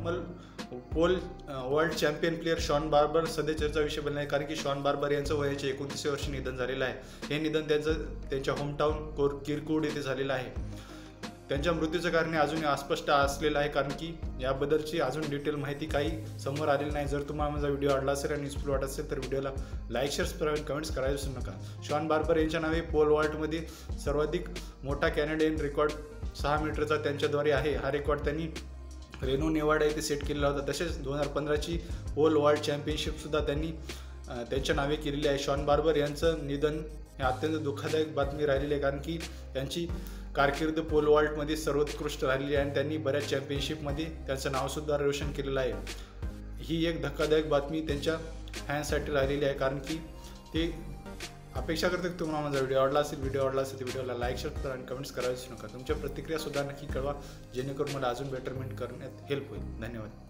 Formal pole world champion player Shawn Barber सध्या चर्चा विषय बनला आहे, कारण की शॉन बार्बर यांचं वयाच्या 29 वर्षी निधन झालेलं आहे। हे निधन त्यांच्या होमटाऊन किरकुड येथे झालेलं आहे। त्यांच्या मृत्यूचं कारण अजूनही अस्पष्ट असलेलं आहे, कारण की याबद्दलची अजून डिटेल माहिती काही समोर आलेली नाही। जर तुम्हाला माझा व्हिडिओ आवडला असेल आणि युजफुल वाटत असेल तर व्हिडिओला लाईक, शेअर, सबस्क्राईब, कमेंट्स करायला विसरू नका। शॉन बार्बर यांच्या नावे पोल वॉल्टमध्ये सर्वाधिक मोठा कॅनेडियन रेकॉर्ड 6 मीटरचा त्यांच्याद्वारे आहे। हा रेकॉर्ड त्यांनी रेनो नेवाडा येथे सेट केलेला होता। तसेच 2015ची पोल वर्ल्ड चॅम्पियनशिपसुद्धा त्यांनी त्यांच्या नावे केलेली आहे। शॉन बार्बर यांचं निधन हे अत्यंत दुःखदायक बातमी राहिलेली आहे, कारण की त्यांची कारकीर्द पोल वॉल्टमध्ये सर्वोत्कृष्ट राहिलेली आहे आणि त्यांनी बऱ्याच चॅम्पियनशिपमध्ये त्यांचं नावसुद्धा रोशन केलेलं आहे। ही एक धक्कादायक बातमी त्यांच्या फॅन्ससाठी राहिलेली आहे, कारण की ते अपेक्षा करतात की तुम्हाला माझा व्हिडिओ आवडला असेल तर व्हिडिओला लाईक, शेअर आणि कमेंट्स करायला विसरू नका। तुमच्या प्रतिक्रियासुद्धा नक्की कळवा, जेणेकरून मला अजून बेटरमेंट करण्यात हेल्प होईल। धन्यवाद।